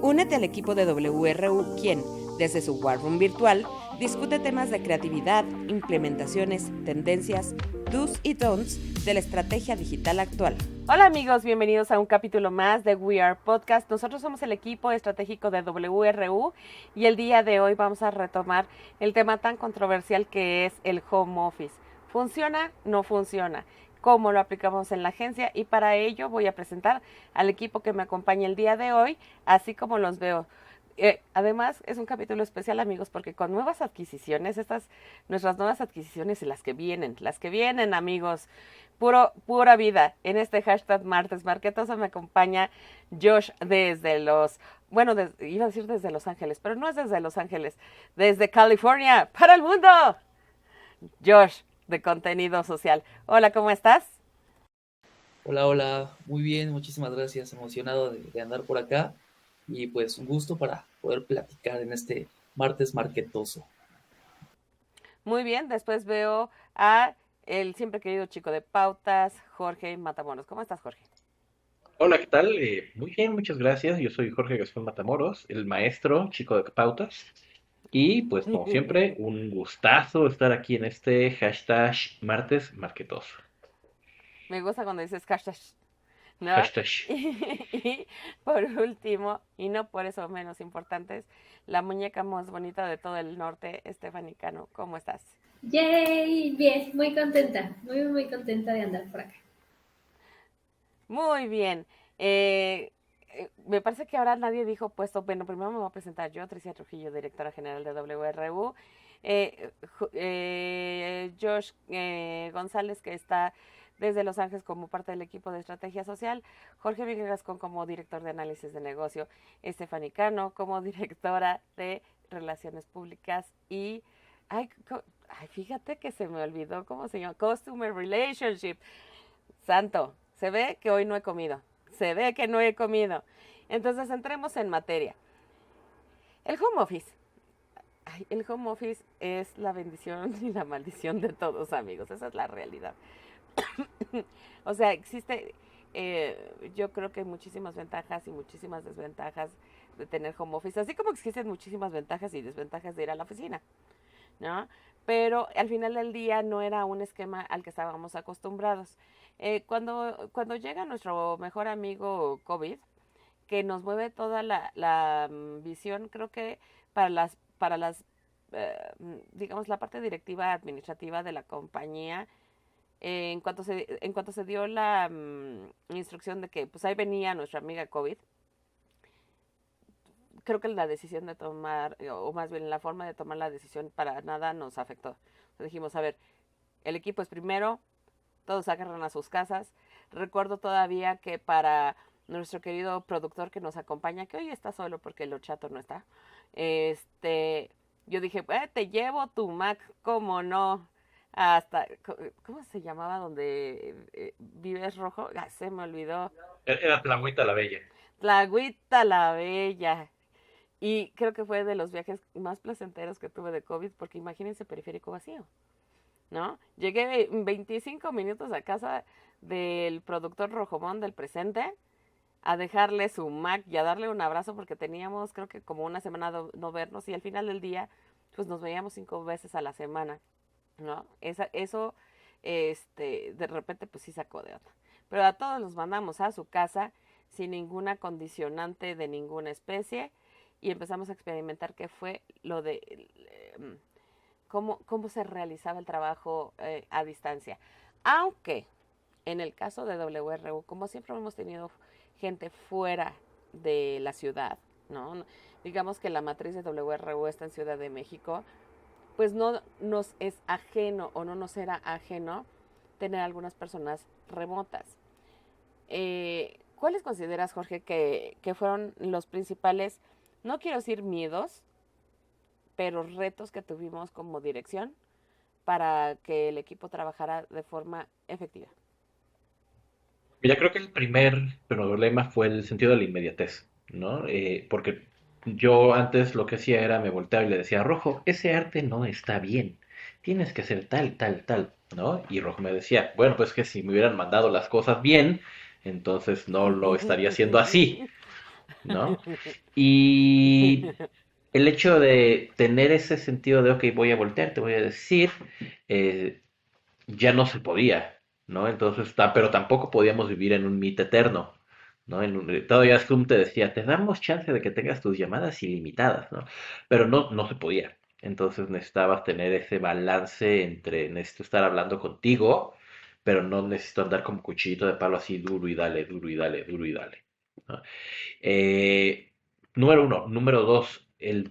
Únete al equipo de WRU, quien, desde su War Room virtual, discute temas de creatividad, implementaciones, tendencias, do's y don'ts de la estrategia digital actual. Hola amigos, bienvenidos a un capítulo más de We Are Podcast. Nosotros somos el equipo estratégico de WRU y el día de hoy vamos a retomar el tema tan controversial que es el home office. ¿Funciona? ¿No funciona? ¿Cómo lo aplicamos en la agencia? Y para ello voy a presentar al equipo que me acompaña el día de hoy, así como los veo. Además, es un capítulo especial, amigos, porque con nuevas adquisiciones, nuestras nuevas adquisiciones y las que vienen, amigos, pura vida. En este hashtag Martes Marquetoso me acompaña Josh desde iba a decir desde Los Ángeles, pero no es desde Los Ángeles, desde California, para el mundo. Josh, de contenido social. Hola, ¿cómo estás? Hola, muy bien, muchísimas gracias, emocionado de andar por acá y pues un gusto para poder platicar en este martes marquetoso. Muy bien, después veo a el siempre querido chico de pautas, Jorge Matamoros. ¿Cómo estás, Jorge? Hola, ¿qué tal? Muy bien, muchas gracias. Yo soy Jorge Gaspar Matamoros, el maestro, chico de pautas. Y pues como siempre, un gustazo estar aquí en este hashtag martes marquetoso. Me gusta cuando dices hashtag, ¿no? Hashtag. Y por último, y no por eso menos importantes, la muñeca más bonita de todo el norte, Stephanie Cano. ¿Cómo estás? Yay, bien, muy contenta, muy contenta de andar por acá. Muy bien. Me parece que ahora nadie dijo puesto. Bueno, primero me voy a presentar yo, Tricia Trujillo, directora general de WRU. Josh González, que está desde Los Ángeles como parte del equipo de estrategia social. Jorge Miguel Gascón como director de análisis de negocio. Stephanie Cano como directora de relaciones públicas. Y, fíjate que se me olvidó cómo se llama. Customer Relationship. Santo, se ve que hoy no he comido. Entonces entremos en materia. El home office. El home office es la bendición y la maldición de todos, amigos. Esa es la realidad. O sea, existe, yo creo que hay muchísimas ventajas y muchísimas desventajas de tener home office, así como existen muchísimas ventajas y desventajas de ir a la oficina, ¿no? Pero al final del día no era un esquema al que estábamos acostumbrados. Cuando llega nuestro mejor amigo COVID, que nos mueve toda la visión, creo que para las digamos, la parte directiva administrativa de la compañía, en cuanto se dio la instrucción de que pues ahí venía nuestra amiga COVID, creo que la decisión de tomar, o más bien la forma de tomar la decisión para nada nos afectó. Entonces dijimos, a ver, el equipo es primero, todos agarran a sus casas. Recuerdo todavía que para nuestro querido productor que nos acompaña, que hoy está solo porque el chato no está, yo dije, te llevo tu Mac, ¿cómo no? Hasta, ¿cómo se llamaba donde vives, Rojo? Se me olvidó. Era Tlahuita la Bella. Tlahuita la Bella. Y creo que fue de los viajes más placenteros que tuve de COVID, porque imagínense periférico vacío, ¿no? Llegué 25 minutos a casa del productor Rojomón del presente a dejarle su Mac y a darle un abrazo porque teníamos creo que como una semana no vernos y al final del día pues nos veíamos 5 veces a la semana, ¿no? Eso de repente pues sí sacó de onda. Pero a todos los mandamos a su casa sin ninguna condicionante de ninguna especie y empezamos a experimentar qué fue lo de cómo se realizaba el trabajo a distancia. Aunque en el caso de WRU, como siempre hemos tenido gente fuera de la ciudad, ¿no? Digamos que la matriz de WRU está en Ciudad de México, pues no nos es ajeno o no nos era ajeno tener algunas personas remotas. ¿Cuáles consideras, Jorge, que fueron los principales, no quiero decir miedos, pero retos que tuvimos como dirección para que el equipo trabajara de forma efectiva? Mira, creo que el primer problema fue el sentido de la inmediatez, ¿no? Porque yo antes lo que hacía era me volteaba y le decía, Rojo, ese arte no está bien. Tienes que hacer tal, tal, tal, ¿no? Y Rojo me decía, bueno, pues que si me hubieran mandado las cosas bien, entonces no lo estaría haciendo así. ¿no? Y el hecho de tener ese sentido de, ok, voy a voltear, te voy a decir, eh, ya no se podía, ¿no? Entonces, pero tampoco podíamos vivir en un mito eterno, ¿no? Todavía Zoom te decía, te damos chance de que tengas tus llamadas ilimitadas, ¿no? Pero no se podía. Entonces necesitabas tener ese balance entre, necesito estar hablando contigo, pero no necesito andar como cuchillito de palo así duro y dale, duro y dale, duro y dale, ¿no? Número uno. Número dos,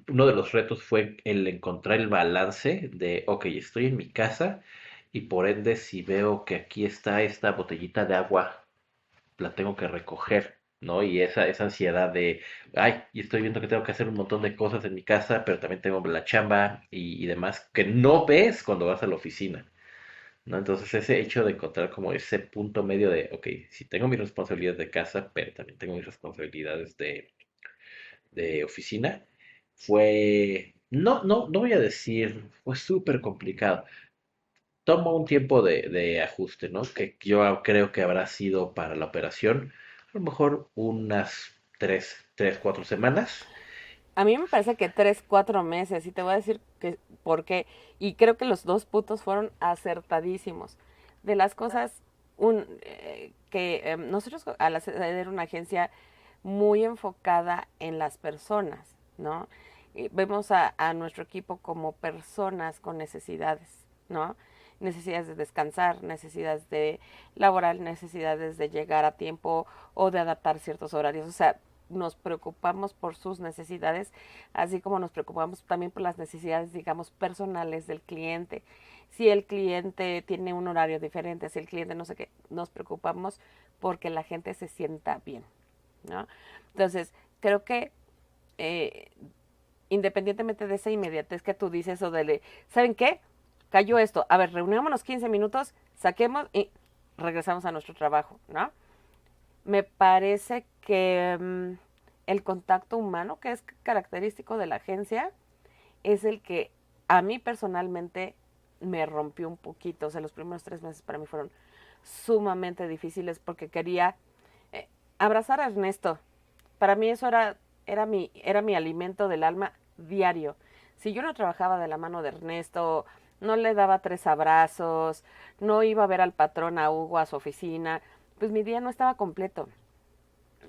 uno de los retos fue el encontrar el balance de, ok, estoy en mi casa y por ende si veo que aquí está esta botellita de agua, la tengo que recoger, ¿no? Y esa ansiedad de, ay, y estoy viendo que tengo que hacer un montón de cosas en mi casa, pero también tengo la chamba y demás que no ves cuando vas a la oficina, ¿no? Entonces ese hecho de encontrar como ese punto medio de, ok, si tengo mis responsabilidades de casa, pero también tengo mis responsabilidades de oficina, fue, no voy a decir, fue súper complicado. Tomó un tiempo de ajuste, ¿no? Que yo creo que habrá sido para la operación, a lo mejor unas 4 semanas. A mí me parece que 3, 4 meses, y te voy a decir que por qué. Y creo que los dos puntos fueron acertadísimos. De las cosas que nosotros al ser una agencia muy enfocada en las personas, ¿no? Vemos a nuestro equipo como personas con necesidades, ¿no? Necesidades de descansar, necesidades de laboral, necesidades de llegar a tiempo o de adaptar ciertos horarios. O sea, nos preocupamos por sus necesidades, así como nos preocupamos también por las necesidades, digamos, personales del cliente. Si el cliente tiene un horario diferente, si el cliente no sé qué, nos preocupamos porque la gente se sienta bien, ¿no? Entonces, creo que eh, independientemente de esa inmediatez que tú dices o de, ¿saben qué? Cayó esto, a ver, reunámonos 15 minutos, saquemos y regresamos a nuestro trabajo, ¿no? Me parece que el contacto humano, que es característico de la agencia, es el que a mí personalmente me rompió un poquito. O sea, los primeros 3 meses para mí fueron sumamente difíciles porque quería eh, abrazar a Ernesto. Para mí eso era mi alimento del alma diario. Si yo no trabajaba de la mano de Ernesto, no le daba 3 abrazos, no iba a ver al patrón, a Hugo, a su oficina, pues mi día no estaba completo.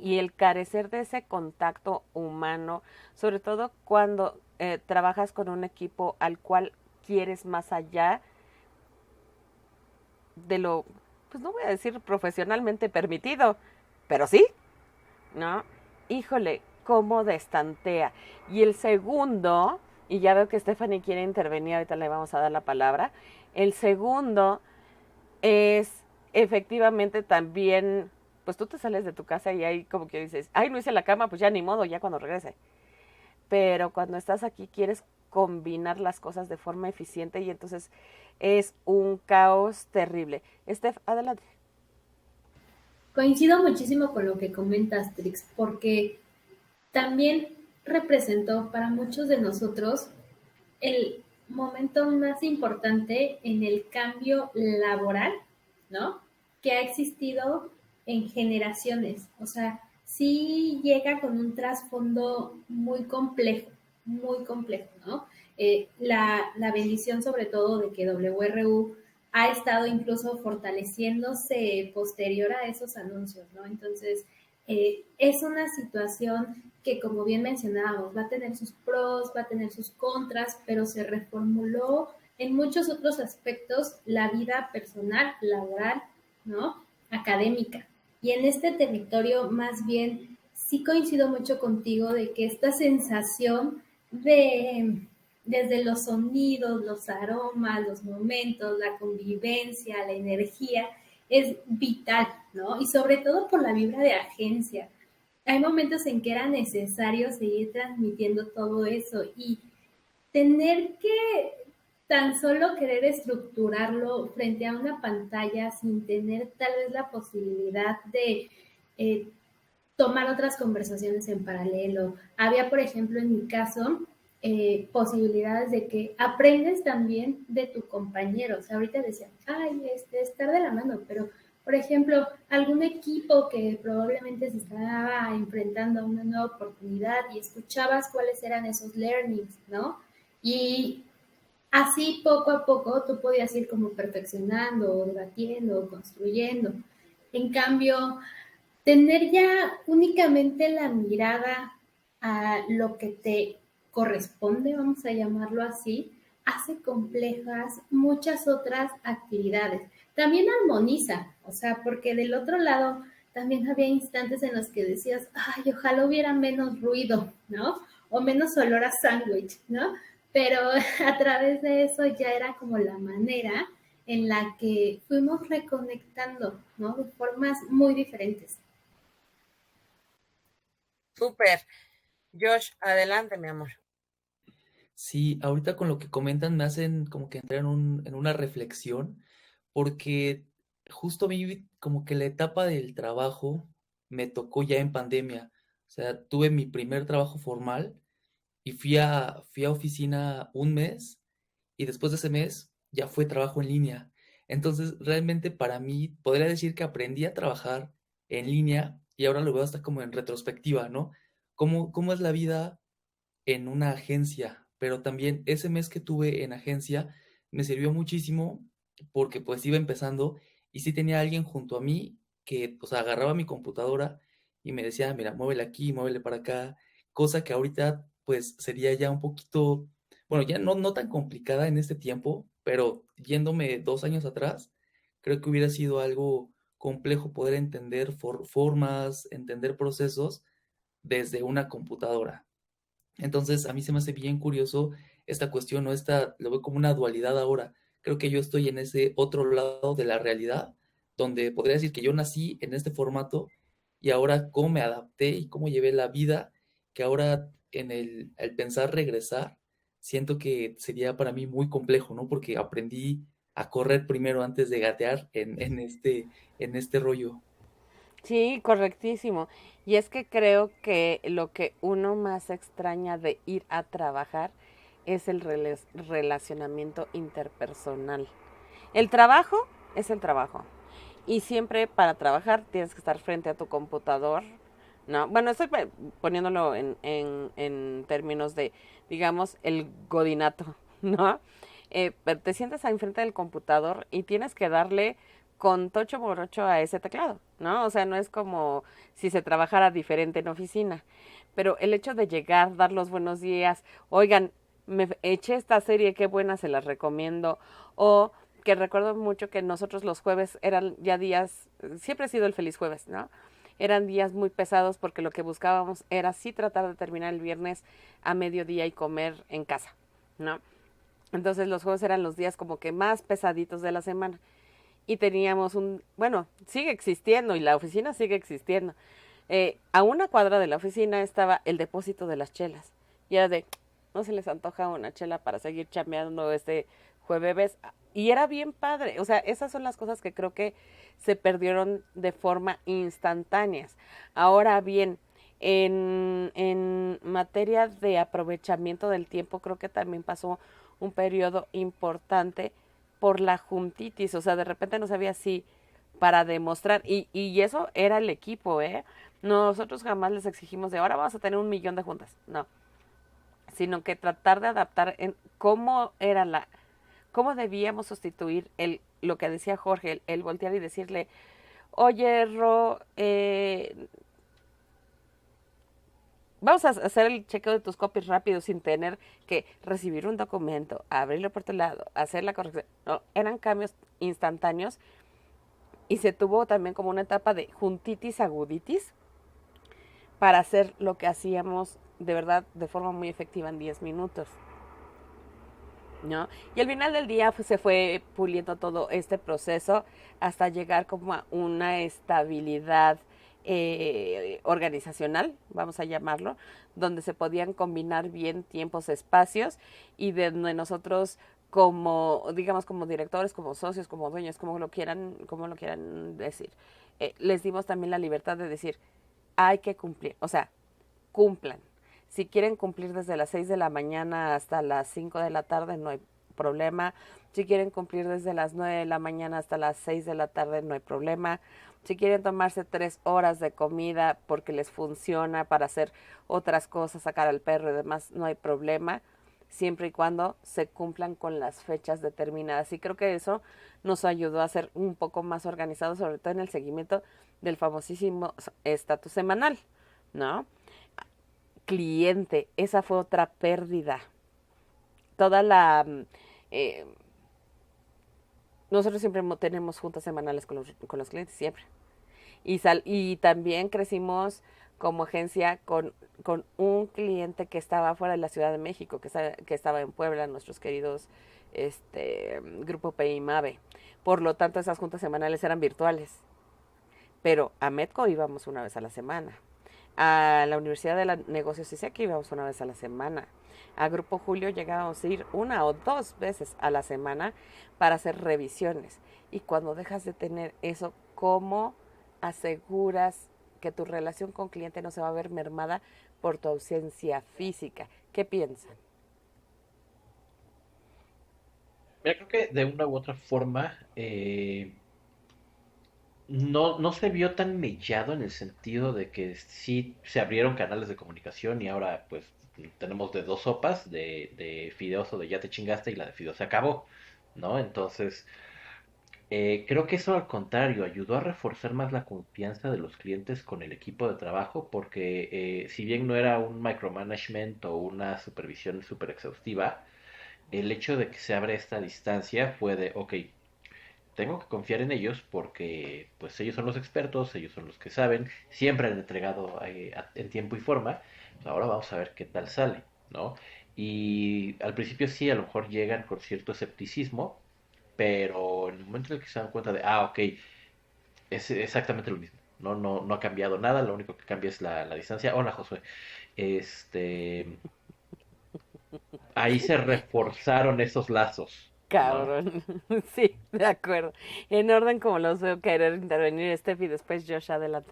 Y el carecer de ese contacto humano, sobre todo cuando trabajas con un equipo al cual quieres más allá de lo, pues no voy a decir profesionalmente permitido, pero sí, ¿no? Híjole, cómo destantea. Y el segundo, y ya veo que Stephanie quiere intervenir, ahorita le vamos a dar la palabra, el segundo es efectivamente también, pues tú te sales de tu casa y ahí como que dices, ay, no hice la cama, pues ya ni modo, ya cuando regrese. Pero cuando estás aquí quieres combinar las cosas de forma eficiente y entonces es un caos terrible. Steph, adelante. Coincido muchísimo con lo que comentas, Trix, porque también representó para muchos de nosotros el momento más importante en el cambio laboral, ¿no? Que ha existido en generaciones. O sea, sí llega con un trasfondo muy complejo, ¿no? La bendición sobre todo de que WRU ha estado incluso fortaleciéndose posterior a esos anuncios, ¿no? Entonces, es una situación que, como bien mencionábamos, va a tener sus pros, va a tener sus contras, pero se reformuló en muchos otros aspectos la vida personal, laboral, ¿no? Académica. Y en este territorio, más bien, sí coincido mucho contigo de que esta sensación de, desde los sonidos, los aromas, los momentos, la convivencia, la energía, es vital, ¿no? Y sobre todo por la vibra de agencia. Hay momentos en que era necesario seguir transmitiendo todo eso y tener que tan solo querer estructurarlo frente a una pantalla sin tener tal vez la posibilidad de eh, tomar otras conversaciones en paralelo. Había, por ejemplo, en mi caso, posibilidades de que aprendes también de tu compañero. O sea, ahorita decía, ay, estar de la mano, pero Por ejemplo, algún equipo que probablemente se estaba enfrentando a una nueva oportunidad y escuchabas cuáles eran esos learnings, ¿no? Y así poco a poco tú podías ir como perfeccionando, o debatiendo, o construyendo. En cambio, tener ya únicamente la mirada a lo que te corresponde, vamos a llamarlo así, hace complejas muchas otras actividades. También armoniza, o sea, porque del otro lado también había instantes en los que decías, ay, ojalá hubiera menos ruido, ¿no? O menos olor a sándwich, ¿no? Pero a través de eso ya era como la manera en la que fuimos reconectando, ¿no? De formas muy diferentes. Súper. Josh, adelante, mi amor. Sí, ahorita con lo que comentan me hacen como que entrar en una reflexión, porque justo a mí como que la etapa del trabajo me tocó ya en pandemia. O sea, tuve mi primer trabajo formal y fui a oficina un mes y después de ese mes ya fue trabajo en línea. Entonces, realmente para mí podría decir que aprendí a trabajar en línea y ahora lo veo hasta como en retrospectiva, ¿no? ¿Cómo es la vida en una agencia? Pero también ese mes que tuve en agencia me sirvió muchísimo porque pues iba empezando y sí tenía alguien junto a mí que, o sea, agarraba mi computadora y me decía, mira, muévele aquí, muévele para acá, cosa que ahorita pues sería ya un poquito, bueno, ya no tan complicada en este tiempo, pero yéndome 2 años atrás, creo que hubiera sido algo complejo poder entender formas, entender procesos desde una computadora. Entonces, a mí se me hace bien curioso esta cuestión, ¿no? Lo veo como una dualidad ahora. Creo que yo estoy en ese otro lado de la realidad, donde podría decir que yo nací en este formato y ahora cómo me adapté y cómo llevé la vida, que ahora al pensar regresar, siento que sería para mí muy complejo, ¿no? Porque aprendí a correr primero antes de gatear en este rollo. Sí, correctísimo. Y es que creo que lo que uno más extraña de ir a trabajar es el relacionamiento interpersonal. El trabajo es el trabajo. Y siempre para trabajar tienes que estar frente a tu computador, ¿no? Bueno, estoy poniéndolo en términos de, digamos, el godinato, ¿no? Pero te sientas enfrente del computador y tienes que darle con tocho morocho a ese teclado, ¿no? O sea, no es como si se trabajara diferente en oficina. Pero el hecho de llegar, dar los buenos días, oigan, me eché esta serie, qué buena, se las recomiendo. O que recuerdo mucho que nosotros los jueves eran ya días, siempre ha sido el feliz jueves, ¿no? Eran días muy pesados porque lo que buscábamos era sí tratar de terminar el viernes a mediodía y comer en casa, ¿no? Entonces los jueves eran los días como que más pesaditos de la semana. Y teníamos bueno, sigue existiendo y la oficina sigue existiendo. A una cuadra de la oficina estaba el depósito de las chelas. Y era de, no se les antoja una chela para seguir chambeando este jueves. Y era bien padre. O sea, esas son las cosas que creo que se perdieron de forma instantáneas. Ahora bien, en materia de aprovechamiento del tiempo, creo que también pasó un periodo importante por la juntitis. O sea, de repente no sabía si para demostrar, y eso era el equipo, ¿eh? Nosotros jamás les exigimos de ahora vamos a tener 1 millón de juntas, no, sino que tratar de adaptar en cómo debíamos sustituir lo que decía Jorge, el voltear y decirle, oye, vamos a hacer el chequeo de tus copies rápido sin tener que recibir un documento, abrirlo por tu lado, hacer la corrección. No, eran cambios instantáneos y se tuvo también como una etapa de juntitis aguditis para hacer lo que hacíamos de verdad de forma muy efectiva en 10 minutos, ¿no? Y al final del día se fue puliendo todo este proceso hasta llegar como a una estabilidad organizacional, vamos a llamarlo, donde se podían combinar bien tiempos, espacios y donde nosotros como, digamos, como directores, como socios, como dueños, como lo quieran decir, les dimos también la libertad de decir, hay que cumplir, o sea, cumplan. Si quieren cumplir desde las 6 de la mañana hasta las 5 de la tarde, no hay problema. Si quieren cumplir desde las 9 de la mañana hasta las 6 de la tarde, no hay problema. Si quieren tomarse 3 horas de comida porque les funciona para hacer otras cosas, sacar al perro y demás, no hay problema, siempre y cuando se cumplan con las fechas determinadas. Y creo que eso nos ayudó a ser un poco más organizados, sobre todo en el seguimiento del famosísimo estatus semanal, ¿no? Cliente, esa fue otra pérdida. Toda la... nosotros siempre tenemos juntas semanales con los clientes, siempre. Y también crecimos como agencia con un cliente que estaba fuera de la Ciudad de México, que estaba en Puebla, nuestros queridos Grupo PIMAVE. Por lo tanto, esas juntas semanales eran virtuales. Pero a Medco íbamos una vez a la semana. A la Universidad de Negocios ISEC íbamos una vez a la semana. A Grupo Julio llegábamos a ir 1 o 2 veces a la semana para hacer revisiones. Y cuando dejas de tener eso, ¿cómo aseguras que tu relación con cliente no se va a ver mermada por tu ausencia física? ¿Qué piensan? Mira, creo que de una u otra forma no se vio tan mellado en el sentido de que sí se abrieron canales de comunicación y ahora pues tenemos de dos sopas, de fideos o de ya te chingaste y la de fideos se acabó, ¿no? Entonces, creo que eso al contrario ayudó a reforzar más la confianza de los clientes con el equipo de trabajo porque si bien no era un micromanagement o una supervisión súper exhaustiva, el hecho de que se abra esta distancia fue de, ok, tengo que confiar en ellos porque pues ellos son los expertos, ellos son los que saben, siempre han entregado en tiempo y forma, pues ahora vamos a ver qué tal sale, ¿no? Y al principio sí, a lo mejor llegan con cierto escepticismo, pero en el momento en el que se dan cuenta de, ok, es exactamente lo mismo, no ha cambiado nada, lo único que cambia es la distancia. Hola, Josué. Este, ahí se reforzaron esos lazos, ¿no? Cabrón. Sí, de acuerdo. En orden como los veo querer intervenir Steph y después Josh, adelante.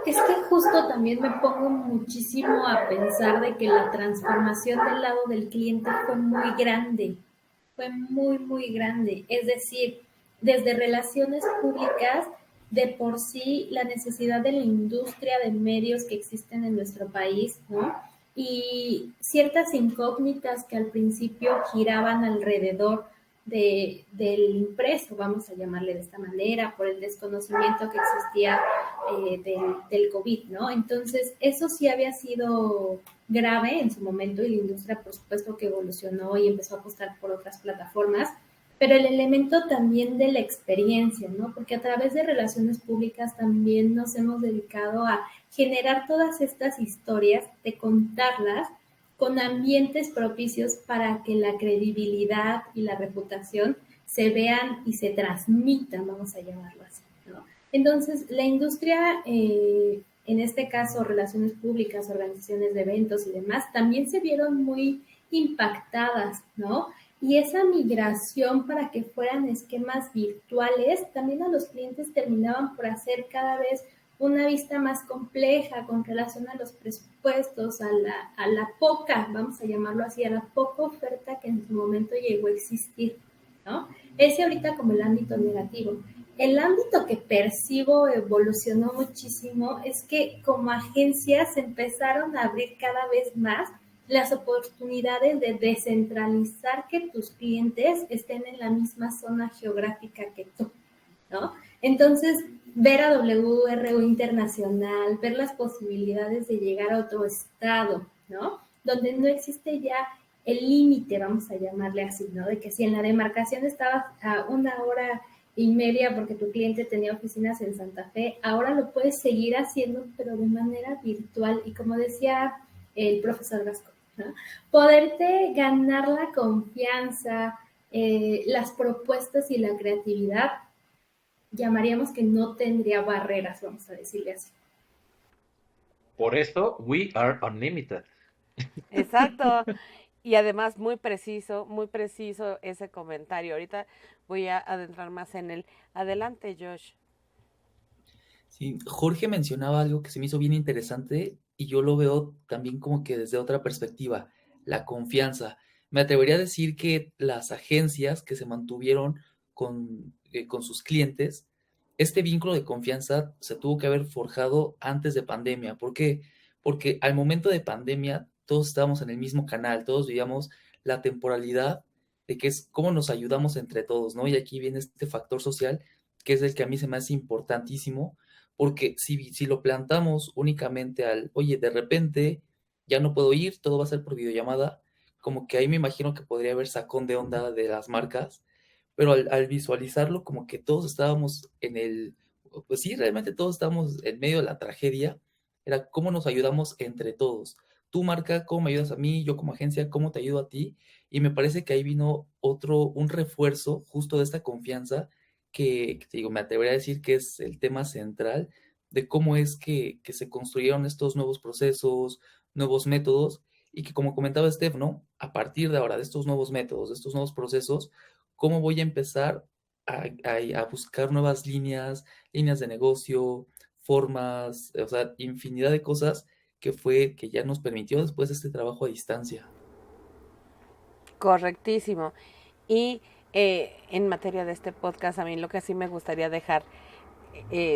Es que justo también me pongo muchísimo a pensar de que la transformación del lado del cliente fue muy, muy grande. Es decir, desde relaciones públicas, de por sí la necesidad de la industria de medios que existen en nuestro país, ¿no? Y ciertas incógnitas que al principio giraban alrededor del impreso, vamos a llamarle de esta manera, por el desconocimiento que existía del COVID, ¿no? Entonces, eso sí había sido grave en su momento y la industria, por supuesto, que evolucionó y empezó a apostar por otras plataformas, pero el elemento también de la experiencia, ¿no? Porque a través de relaciones públicas también nos hemos dedicado a generar todas estas historias, de contarlas con ambientes propicios para que la credibilidad y la reputación se vean y se transmitan, vamos a llamarlo así, ¿no? Entonces, la industria, en este caso, relaciones públicas, organizaciones de eventos y demás, también se vieron muy impactadas, ¿no? Y esa migración para que fueran esquemas virtuales, también a los clientes terminaban por hacer cada vez una vista más compleja con relación a los presupuestos, a la poca, vamos a llamarlo así, a la poca oferta que en su momento llegó a existir, ¿no? Ese ahorita como el ámbito negativo. El ámbito que percibo evolucionó muchísimo es que como agencias empezaron a abrir cada vez más las oportunidades de descentralizar que tus clientes estén en la misma zona geográfica que tú, ¿no? Entonces, ver a WRU Internacional, ver las posibilidades de llegar a otro estado, ¿no? Donde no existe ya el límite, vamos a llamarle así, ¿no? De que si en la demarcación estabas a 1 hora y media porque tu cliente tenía oficinas en Santa Fe, ahora lo puedes seguir haciendo, pero de manera virtual. Y como decía el profesor Gasco, ¿no? Poderte ganar la confianza, las propuestas y la creatividad, llamaríamos que no tendría barreras, vamos a decirle así. Por eso, we are unlimited. Exacto. Y además muy preciso ese comentario. Ahorita voy a adentrar más en él. Adelante, Josh. Sí, Jorge mencionaba algo que se me hizo bien interesante y yo lo veo también como que desde otra perspectiva, la confianza. Me atrevería a decir que las agencias que se mantuvieron con sus clientes, este vínculo de confianza se tuvo que haber forjado antes de pandemia. ¿Por qué? Porque al momento de pandemia todos estábamos en el mismo canal, todos vivíamos la temporalidad de que es cómo nos ayudamos entre todos, ¿no? Y aquí viene este factor social que es el que a mí se me hace importantísimo, porque si lo plantamos únicamente al, oye, de repente ya no puedo ir, todo va a ser por videollamada, como que ahí me imagino que podría haber sacón de onda de las marcas, pero al visualizarlo como que todos estábamos pues sí, realmente todos estábamos en medio de la tragedia, era cómo nos ayudamos entre todos. Tu marca, cómo me ayudas a mí, yo como agencia, cómo te ayudo a ti, y me parece que ahí vino un refuerzo justo de esta confianza que te digo, me atrevería a decir que es el tema central de cómo es que se construyeron estos nuevos procesos, nuevos métodos, y que como comentaba Steph, ¿no? A partir de ahora, de estos nuevos métodos, de estos nuevos procesos, ¿cómo voy a empezar a buscar nuevas líneas de negocio, formas, o sea, infinidad de cosas que ya nos permitió después este trabajo a distancia? Correctísimo. Y en materia de este podcast, a mí lo que sí me gustaría dejar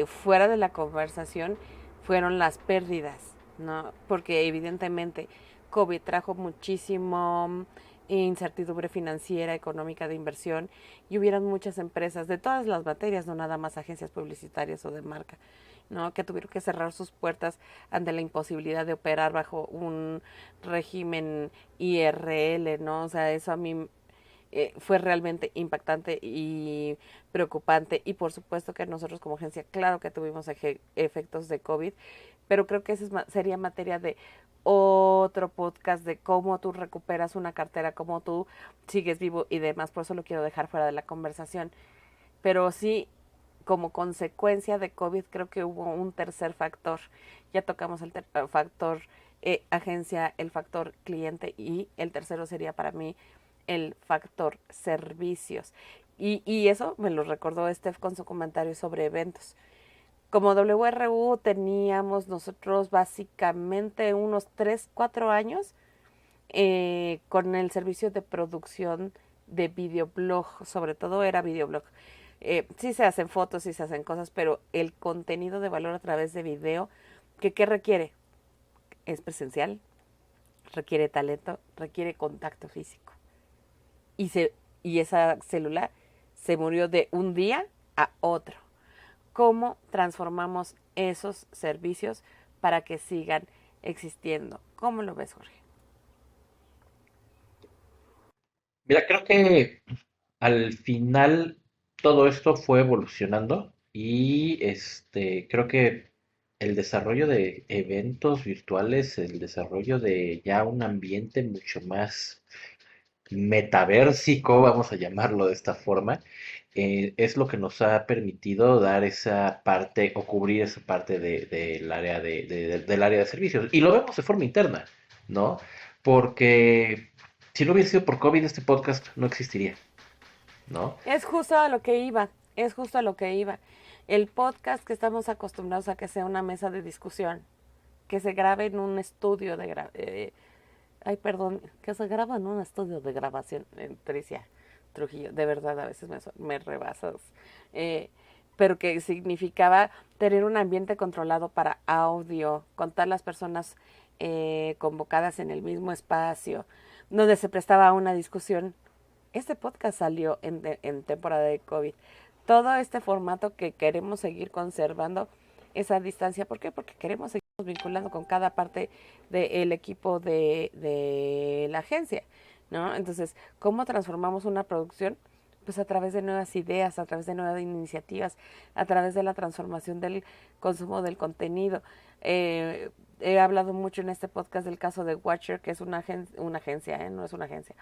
fuera de la conversación fueron las pérdidas, ¿no? Porque evidentemente COVID trajo muchísimo incertidumbre financiera, económica, de inversión, y hubieron muchas empresas de todas las materias, no nada más agencias publicitarias o de marca, ¿no? Que tuvieron que cerrar sus puertas ante la imposibilidad de operar bajo un régimen IRL, ¿no? O sea, eso a mí fue realmente impactante y preocupante, y por supuesto que nosotros como agencia, claro que tuvimos efectos de COVID, pero creo que esa sería materia de otro podcast de cómo tú recuperas una cartera, cómo tú sigues vivo y demás. Por eso lo quiero dejar fuera de la conversación, pero sí, como consecuencia de COVID creo que hubo un tercer factor. Ya tocamos el factor agencia, el factor cliente, y el tercero sería para mí el factor servicios. Y eso me lo recordó Steph con su comentario sobre eventos. Como WRU teníamos nosotros básicamente unos 3, 4 años con el servicio de producción de videoblog, sobre todo era videoblog. Sí se hacen fotos, sí se hacen cosas, pero el contenido de valor a través de video, ¿qué requiere? Es presencial, requiere talento, requiere contacto físico. Y esa célula se murió de un día a otro. ¿Cómo transformamos esos servicios para que sigan existiendo? ¿Cómo lo ves, Jorge? Mira, creo que al final todo esto fue evolucionando y creo que el desarrollo de eventos virtuales, el desarrollo de ya un ambiente mucho más metaversico, vamos a llamarlo de esta forma, es lo que nos ha permitido dar esa parte o cubrir esa parte del área del área de servicios. Y lo vemos de forma interna, ¿no? Porque si no hubiese sido por COVID, este podcast no existiría, ¿no? Es justo a lo que iba, es justo a lo que iba. El podcast que estamos acostumbrados a que sea una mesa de discusión, que se grabe en un estudio que se graba en un estudio de grabación en Tricia, Trujillo, de verdad a veces me rebasas, pero que significaba tener un ambiente controlado para audio, contar las personas convocadas en el mismo espacio, donde se prestaba a una discusión. Este podcast salió en temporada de COVID. Todo este formato que queremos seguir conservando esa distancia. ¿Por qué? Porque queremos seguir vinculando con cada parte del equipo de la agencia, ¿no? Entonces, ¿cómo transformamos una producción? Pues a través de nuevas ideas, a través de nuevas iniciativas, a través de la transformación del consumo del contenido. He hablado mucho en este podcast del caso de Watcher, que es una agencia, no es una agencia.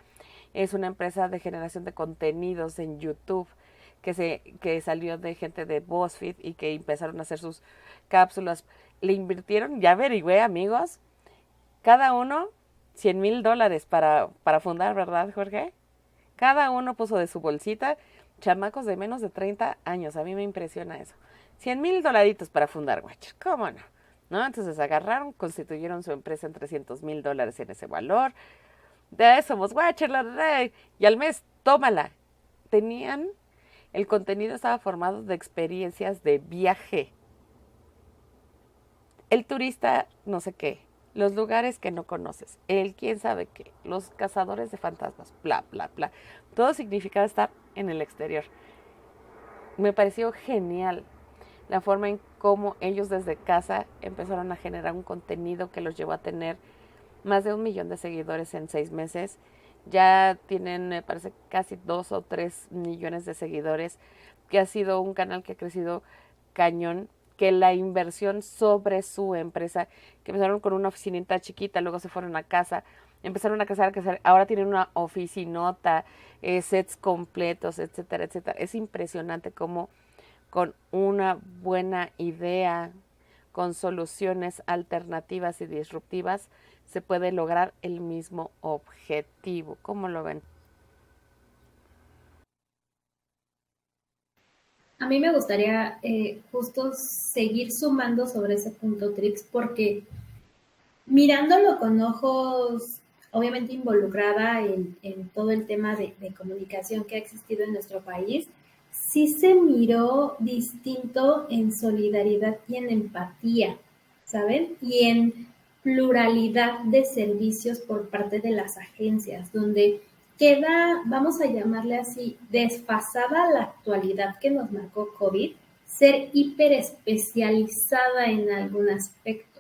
Es una empresa de generación de contenidos en YouTube que salió de gente de BuzzFeed y que empezaron a hacer sus cápsulas. Le invirtieron, ya averigüé, amigos, cada uno $100,000 para fundar, ¿verdad, Jorge? Cada uno puso de su bolsita, chamacos de menos de 30 años. A mí me impresiona eso. $100,000 para fundar Watcher, ¿cómo no? ¿No? Entonces agarraron, constituyeron su empresa en $300,000 en ese valor. somos Watcher, y al mes, tómala. El contenido estaba formado de experiencias de viaje. El turista, no sé qué, los lugares que no conoces, el quién sabe qué, los cazadores de fantasmas, bla, bla, bla. Todo significaba estar en el exterior. Me pareció genial la forma en cómo ellos desde casa empezaron a generar un contenido que los llevó a tener más de 1 millón de seguidores en 6 meses. Ya tienen, me parece, casi 2 o 3 millones de seguidores, que ha sido un canal que ha crecido cañón, que la inversión sobre su empresa, que empezaron con una oficinita chiquita, luego se fueron a casa, empezaron a crecer, ahora tienen una oficinota, sets completos, etcétera, etcétera. Es impresionante cómo con una buena idea, con soluciones alternativas y disruptivas, se puede lograr el mismo objetivo. ¿Cómo lo ven? A mí me gustaría justo seguir sumando sobre ese punto, Trix, porque mirándolo con ojos, obviamente involucrada en todo el tema de comunicación que ha existido en nuestro país, sí se miró distinto en solidaridad y en empatía, ¿saben? Y en pluralidad de servicios por parte de las agencias, donde queda, vamos a llamarle así, desfasada la actualidad que nos marcó COVID, ser hiper especializada en algún aspecto.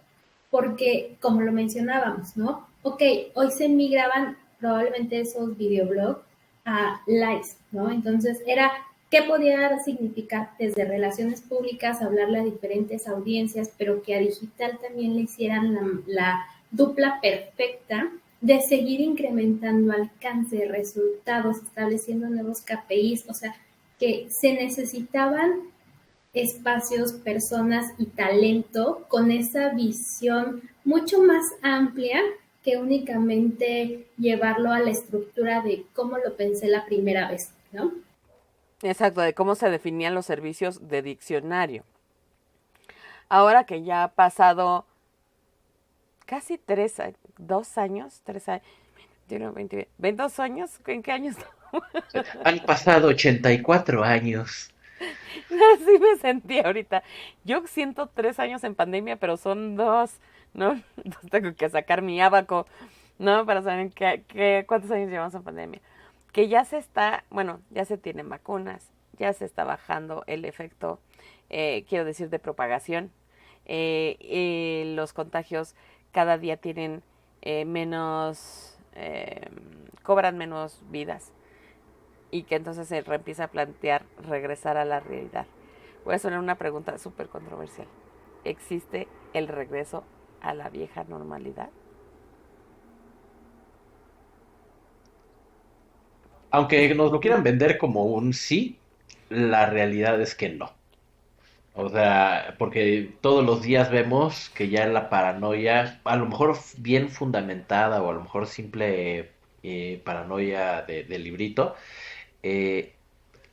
Porque, como lo mencionábamos, ¿no? Ok, hoy se migraban probablemente esos videoblogs a lives, ¿no? Entonces era, ¿qué podía significar desde relaciones públicas, hablarle a diferentes audiencias, pero que a digital también le hicieran la dupla perfecta de seguir incrementando alcance, resultados, estableciendo nuevos KPIs, o sea, que se necesitaban espacios, personas y talento con esa visión mucho más amplia que únicamente llevarlo a la estructura de cómo lo pensé la primera vez, ¿no? Exacto, de cómo se definían los servicios de diccionario. Ahora que ya ha pasado casi 2 años, 3 años, 22 años, ¿en qué años? Han pasado 84 años. Así me sentí ahorita. Yo siento 3 años en pandemia, pero son 2, ¿no? Entonces tengo que sacar mi abaco, ¿no? Para saber cuántos años llevamos en pandemia. Que ya ya se tienen vacunas, ya se está bajando el efecto, quiero decir, de propagación. Los contagios cada día tienen cobran menos vidas. Y que entonces se empieza a plantear regresar a la realidad. Voy a hacer una pregunta súper controversial. ¿Existe el regreso a la vieja normalidad? Aunque nos lo quieran vender como un sí, la realidad es que no. O sea, porque todos los días vemos que ya la paranoia, a lo mejor bien fundamentada o a lo mejor simple paranoia de librito, eh,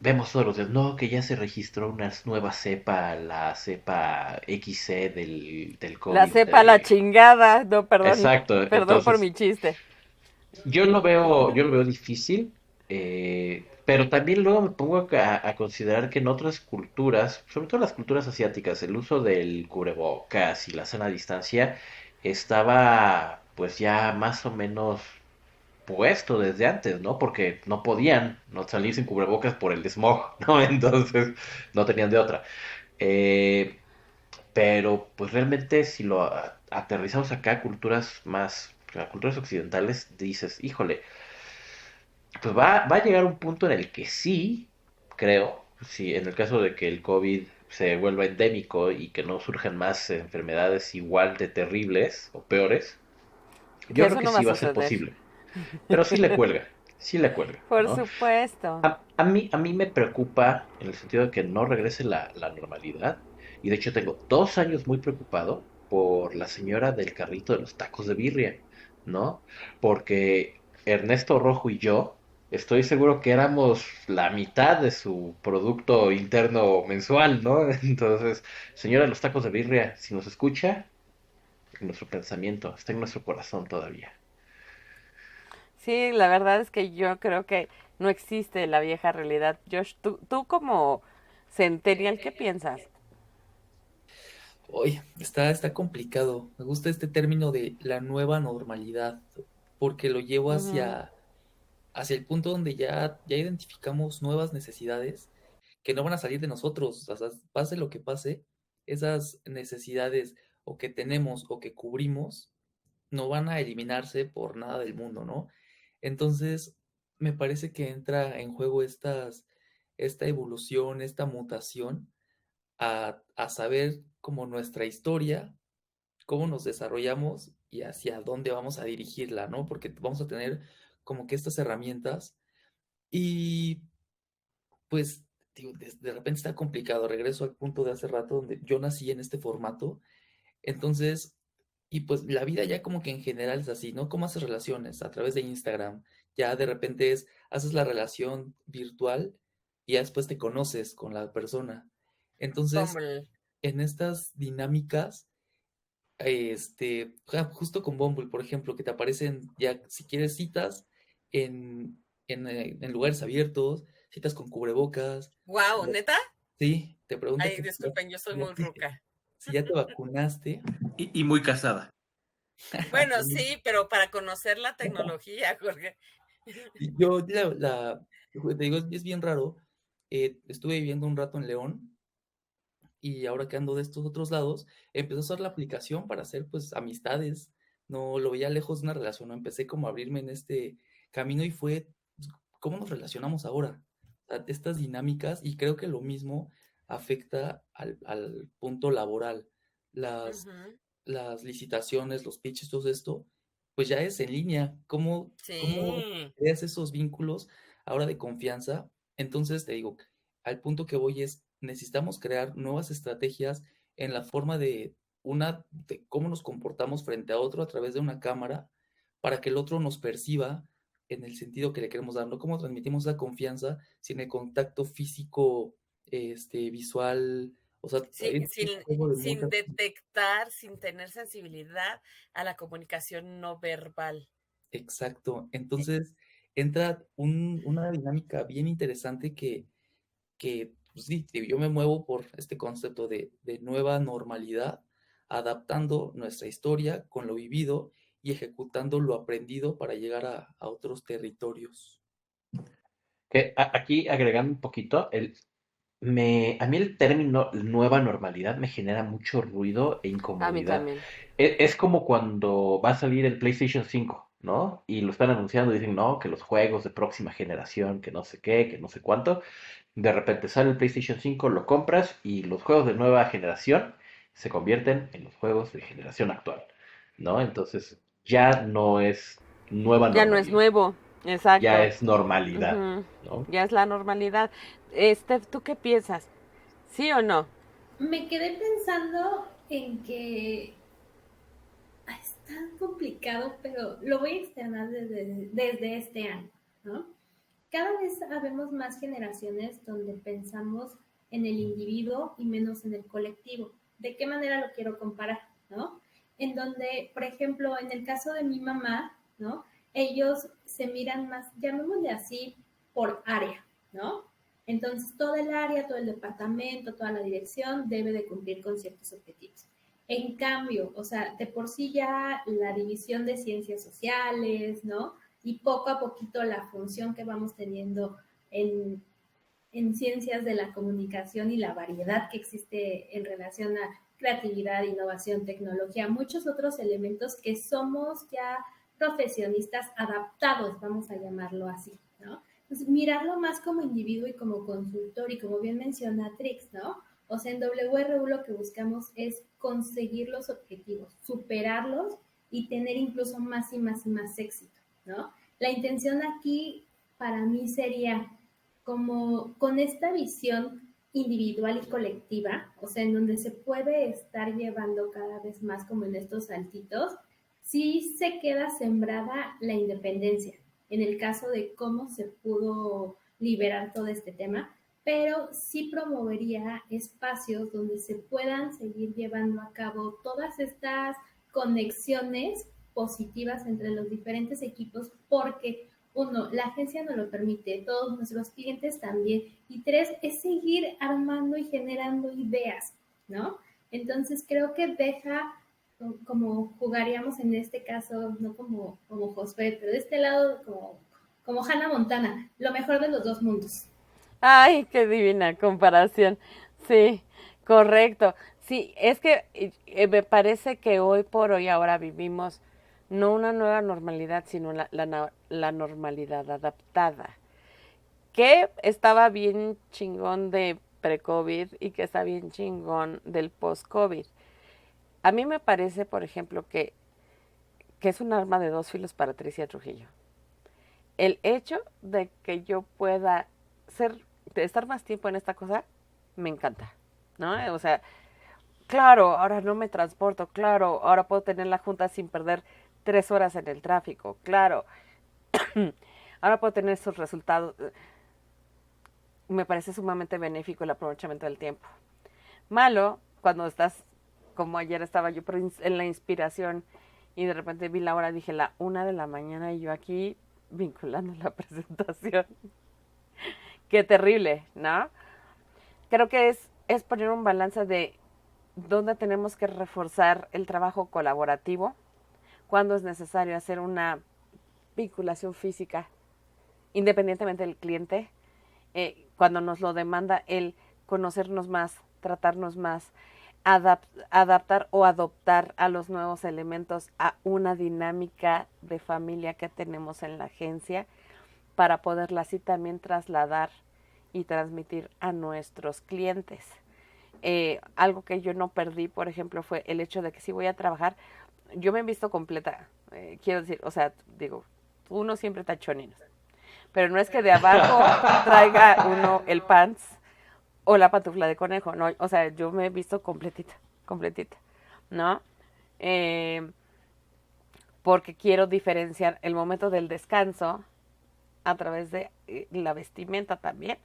vemos todos los días, no, que ya se registró una nueva cepa, la cepa XC del La COVID. cepa la chingada. No, perdón. Exacto, Perdón por entonces mi chiste. yo lo veo difícil, pero también luego me pongo a considerar que en otras culturas, sobre todo las culturas asiáticas, el uso del cubrebocas y la sana distancia estaba pues ya más o menos puesto desde antes, ¿no? Porque no podían no salir sin cubrebocas por el smog, ¿no? Entonces no tenían de otra. Eh, pero pues realmente si lo aterrizamos acá a culturas más, a culturas occidentales, dices, híjole, pues va a llegar un punto en el que sí, creo, si en el caso de que el COVID se vuelva endémico y que no surjan más enfermedades igual de terribles o peores, Que yo creo eso que no va a sí va a ser suceder. posible. Pero sí le cuelga, Por ¿no? supuesto. A mí me preocupa en el sentido de que no regrese la normalidad. Y de hecho tengo 2 años muy preocupado por la señora del carrito de los tacos de birria, ¿no? Porque Ernesto Rojo y yo estoy seguro que éramos la mitad de su producto interno mensual, ¿no? Entonces, señora de los tacos de birria, si nos escucha, en nuestro pensamiento, está en nuestro corazón todavía. Sí, la verdad es que yo creo que no existe la vieja realidad. Josh, tú como centennial, ¿qué piensas? Oye, está complicado. Me gusta este término de la nueva normalidad, porque lo llevo Ujú. hacia el punto donde ya identificamos nuevas necesidades que no van a salir de nosotros. O sea, pase lo que pase, esas necesidades o que tenemos o que cubrimos no van a eliminarse por nada del mundo, ¿no? Entonces, me parece que entra en juego esta evolución, esta mutación a saber como nuestra historia, cómo nos desarrollamos y hacia dónde vamos a dirigirla, ¿no? Porque vamos a tener como que estas herramientas y pues digo, de repente está complicado. Regreso al punto de hace rato donde yo nací en este formato. Entonces, y pues la vida ya como que en general es así, ¿no? ¿Cómo haces relaciones? A través de Instagram. Ya de repente haces la relación virtual y ya después te conoces con la persona. Entonces, Bumble. en estas dinámicas, justo con Bumble, por ejemplo, que te aparecen ya, si quieres citas en lugares abiertos, citas con cubrebocas, Wow, ¿neta? sí, te pregunta Ay, que disculpen, yo soy muy ruca. si ya te vacunaste. Y muy casada. Bueno, sí, pero para conocer la tecnología, Jorge. Y yo, te digo, es bien raro. Estuve viviendo un rato en León y ahora que ando de estos otros lados, empecé a usar la aplicación para hacer pues amistades. No lo veía lejos de una relación, ¿no? Empecé como a abrirme en este camino y fue pues, cómo nos relacionamos ahora. O sea, estas dinámicas y creo que lo mismo afecta al punto laboral. Las, Ujú. las licitaciones, los pitches, todo esto, pues ya es en línea. ¿Cómo Sí. creas esos vínculos ahora de confianza? Entonces te digo, al punto que voy es, necesitamos crear nuevas estrategias en la forma de cómo nos comportamos frente a otro a través de una cámara para que el otro nos perciba en el sentido que le queremos dar, ¿no? Cómo transmitimos la confianza sin el contacto físico, visual, o sea, Sí, es un juego de sin muchas. detectar, sin tener sensibilidad a la comunicación no verbal. Exacto. Eh, Entonces entra una dinámica bien interesante que pues sí, yo me muevo por este concepto de nueva normalidad, adaptando nuestra historia con lo vivido y ejecutando lo aprendido para llegar a otros territorios. Que aquí agregando un poquito, a mí el término nueva normalidad me genera mucho ruido e A mí incomodidad. también. Es como cuando va a salir el PlayStation 5, ¿no? Y lo están anunciando, dicen, no, que los juegos de próxima generación, que no sé qué, que no sé cuánto. De repente sale el PlayStation 5, lo compras y los juegos de nueva generación se convierten en los juegos de generación actual, ¿no? Entonces ya no es nueva Ya no es normalidad, nuevo, ya exacto. es normalidad, Ujú. ¿no? Ya es la normalidad. ¿Tú qué piensas? ¿Sí o no? Me quedé pensando en que es tan complicado, pero lo voy a externar desde este año, ¿no? Cada vez habemos más generaciones donde pensamos en el individuo y menos en el colectivo. ¿De qué manera lo quiero comparar? ¿No? En donde, por ejemplo, en el caso de mi mamá, ¿no? Ellos se miran más, llamémosle así, por área, ¿no? Entonces, todo el área, todo el departamento, toda la dirección debe de cumplir con ciertos objetivos. En cambio, o sea, de por sí ya la división de ciencias sociales, ¿no? Y poco a poquito la función que vamos teniendo en, en ciencias de la comunicación y la variedad que existe en relación a creatividad, innovación, tecnología, muchos otros elementos que somos ya profesionistas adaptados, vamos a llamarlo así, ¿no? Entonces, mirarlo más como individuo y como consultor y como bien menciona Trix, ¿no? O sea, en WRU lo que buscamos es conseguir los objetivos, superarlos y tener incluso más y más y más éxito, ¿no? La intención aquí para mí sería como con esta visión individual y colectiva, o sea, en donde se puede estar llevando cada vez más como en estos saltitos, sí se queda sembrada la independencia, en el caso de cómo se pudo liberar todo este tema, pero sí promovería espacios donde se puedan seguir llevando a cabo todas estas conexiones positivas entre los diferentes equipos porque, uno, la agencia nos lo permite, todos nuestros clientes también, y tres, es seguir armando y generando ideas, ¿no? Entonces creo que deja, como jugaríamos en este caso, no como Josué, pero de este lado como Hannah Montana, lo mejor de los dos mundos. Ay, qué divina comparación. Sí, correcto. Sí, es que me parece que hoy por hoy ahora vivimos no una nueva normalidad, sino la normalidad adaptada. Que estaba bien chingón de pre-COVID y que está bien chingón del post-COVID. A mí me parece, por ejemplo, que es un arma de dos filos para Tricia Trujillo. El hecho de que yo pueda estar más tiempo en esta cosa, me encanta, ¿no? O sea, claro, ahora no me transporto, claro, ahora puedo tener la junta sin perder 3 horas en el tráfico, claro, ahora puedo tener esos resultados. Me parece sumamente benéfico el aprovechamiento del tiempo. Malo, cuando estás, como ayer estaba yo en la inspiración y de repente vi la hora, dije 1:00 a.m. y yo aquí vinculando la presentación. Qué terrible, ¿no? Creo que es poner un balance de dónde tenemos que reforzar el trabajo colaborativo, cuándo es necesario hacer una vinculación física, independientemente del cliente, cuando nos lo demanda el conocernos más, tratarnos más, adaptar o adoptar a los nuevos elementos a una dinámica de familia que tenemos en la agencia para poderla así también trasladar y transmitir a nuestros clientes. Algo que yo no perdí, por ejemplo, fue el hecho de que si voy a trabajar, yo me he visto completa, quiero decir, o sea, digo, uno siempre tachoninos, pero no es que de abajo traiga uno el pants o la pantufla de conejo, no, o sea, yo me he visto completita, ¿no? Porque quiero diferenciar el momento del descanso a través de la vestimenta también,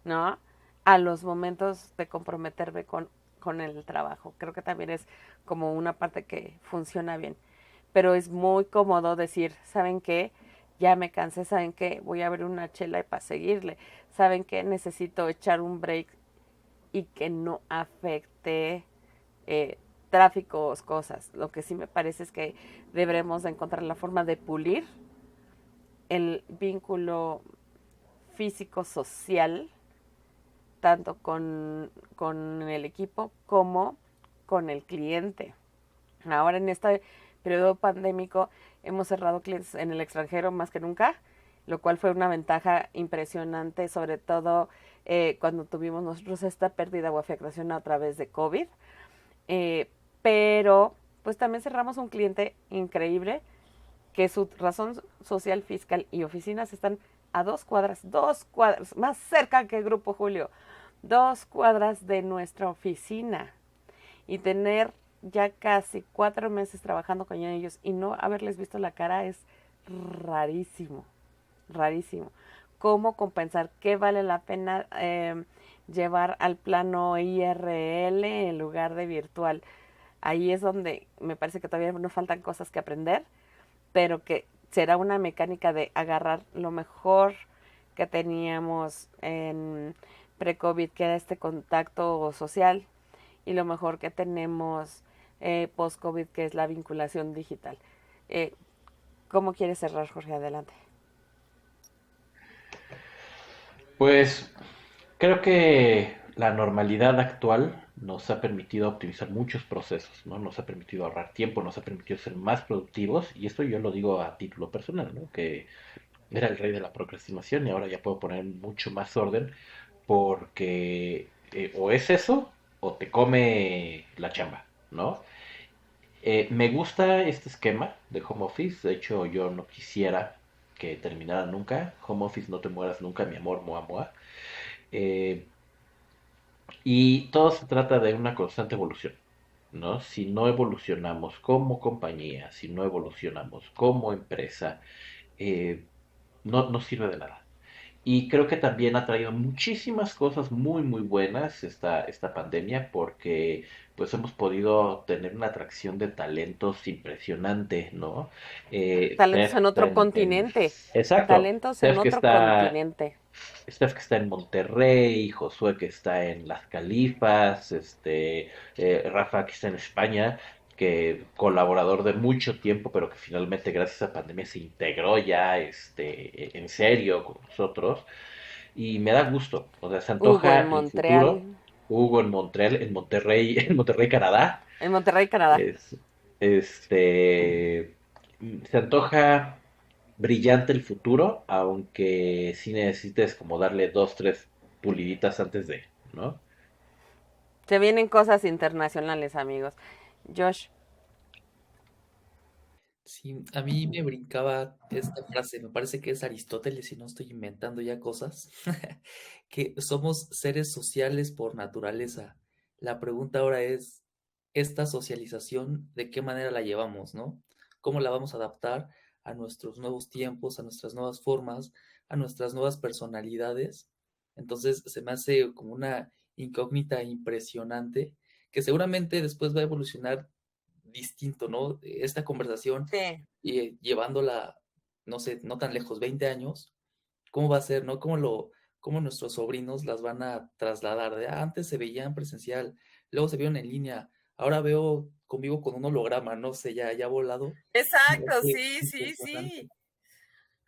¿no? A los momentos de comprometerme con el trabajo. Creo que también es como una parte que funciona bien. Pero es muy cómodo decir, ¿saben qué? Ya me cansé, ¿saben qué? Voy a abrir una chela y para seguirle. ¿Saben qué? Necesito echar un break y que no afecte tráficos, cosas. Lo que sí me parece es que deberemos de encontrar la forma de pulir el vínculo físico-social, tanto con el equipo como con el cliente. Ahora en este periodo pandémico hemos cerrado clientes en el extranjero más que nunca, lo cual fue una ventaja impresionante, sobre todo cuando tuvimos nosotros esta pérdida o afectación a través de COVID. Pero pues también cerramos un cliente increíble que su razón social, fiscal y oficinas están a 2 cuadras, más cerca que Grupo Julio, 2 cuadras de nuestra oficina. Y tener ya casi 4 meses trabajando con ellos y no haberles visto la cara es rarísimo, rarísimo. ¿Cómo compensar? ¿Qué vale la pena llevar al plano IRL en lugar de virtual? Ahí es donde me parece que todavía nos faltan cosas que aprender, pero que será una mecánica de agarrar lo mejor que teníamos en pre-COVID, que era este contacto social, y lo mejor que tenemos post-COVID, que es la vinculación digital. ¿Cómo quieres cerrar, Jorge? Adelante. Pues creo que la normalidad actual nos ha permitido optimizar muchos procesos, ¿no? Nos ha permitido ahorrar tiempo, nos ha permitido ser más productivos, y esto yo lo digo a título personal, ¿no? Que era el rey de la procrastinación y ahora ya puedo poner mucho más orden porque o es eso o te come la chamba, ¿no? Me gusta este esquema de home office. De hecho, yo no quisiera que terminara nunca. Home office, no te mueras nunca, mi amor, moa moa. Eh, y todo se trata de una constante evolución, ¿no? Si no evolucionamos como compañía, si no evolucionamos como empresa, no sirve de nada. Y creo que también ha traído muchísimas cosas muy, muy buenas esta pandemia porque pues hemos podido tener una atracción de talentos impresionante, ¿no? Talentos en otro continente. Exacto. Talentos en otro continente. Steph que está en Monterrey, Josué que está en Las Califas, Rafa que está en España, que colaborador de mucho tiempo, pero que finalmente gracias a pandemia se integró ya en serio con nosotros. Y me da gusto, o sea, se Hugo antoja en el futuro. Montreal. Hugo en Montreal, en Monterrey, en Monterrey, Canadá. En Monterrey, Canadá. Es, este, Se antoja brillante el futuro, aunque sí necesites como darle dos, tres puliditas antes de, ¿no? Se vienen cosas internacionales, amigos. Josh, Sí, a mí me brincaba esta frase, me parece que es Aristóteles y no estoy inventando ya cosas, que somos seres sociales por naturaleza. La pregunta ahora es, esta socialización, ¿de qué manera la llevamos, no? ¿Cómo la vamos a adaptar a nuestros nuevos tiempos, a nuestras nuevas formas, a nuestras nuevas personalidades? Entonces se me hace como una incógnita impresionante que seguramente después va a evolucionar distinto, ¿no? Esta conversación sí, y llevándola, no sé, no tan lejos, 20 años, ¿cómo va a ser, no? ¿Cómo nuestros sobrinos las van a trasladar? Antes se veían presencial, luego se vieron en línea, ahora convivo con un holograma, no sé, ya volado. exacto, Me parece sí, sí, impresionante.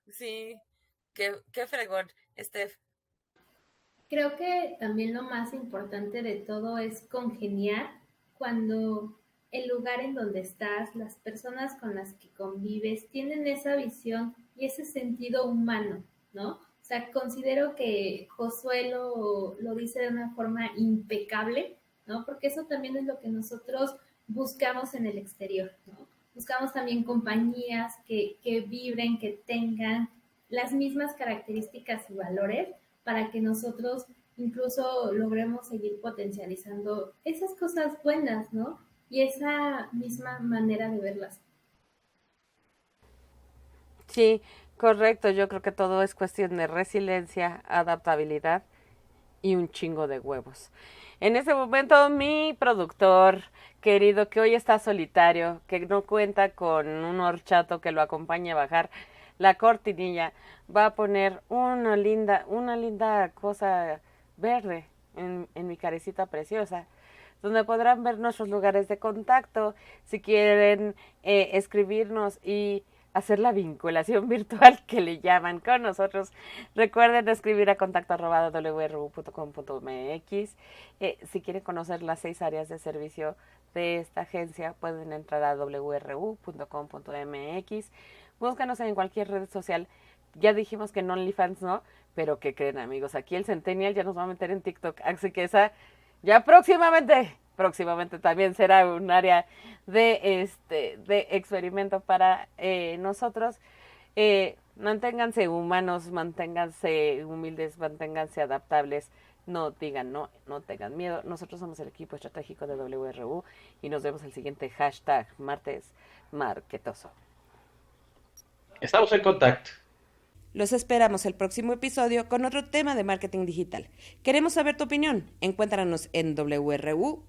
sí. Sí, qué fregón, Steph. Creo que también lo más importante de todo es congeniar cuando el lugar en donde estás, las personas con las que convives, tienen esa visión y ese sentido humano, ¿no? O sea, considero que Josué lo dice de una forma impecable, ¿no? Porque eso también es lo que nosotros buscamos en el exterior, ¿no? Buscamos también compañías que vibren, que tengan las mismas características y valores para que nosotros incluso logremos seguir potencializando esas cosas buenas, ¿no? Y esa misma manera de verlas. Sí, correcto. Yo creo que todo es cuestión de resiliencia, adaptabilidad y un chingo de huevos. En ese momento, mi productor querido, que hoy está solitario, que no cuenta con un horchato que lo acompañe a bajar la cortinilla, va a poner una linda cosa verde en mi carecita preciosa, donde podrán ver nuestros lugares de contacto, si quieren escribirnos y hacer la vinculación virtual que le llaman con nosotros. Recuerden escribir a contacto@wru.com.mx. Si quieren conocer las 6 áreas de servicio de esta agencia, pueden entrar a wru.com.mx. Búscanos en cualquier red social. Ya dijimos que en OnlyFans no, pero ¿qué creen, amigos? Aquí el Centennial ya nos va a meter en TikTok, así que esa ya próximamente también será un área de experimento para nosotros. Manténganse humanos, manténganse humildes, manténganse adaptables. No digan no tengan miedo. Nosotros somos el equipo estratégico de WRU y nos vemos el siguiente hashtag martes marquetoso. Estamos en contacto. Los esperamos el próximo episodio con otro tema de marketing digital. Queremos saber tu opinión. Encuéntranos en wru.com.mx.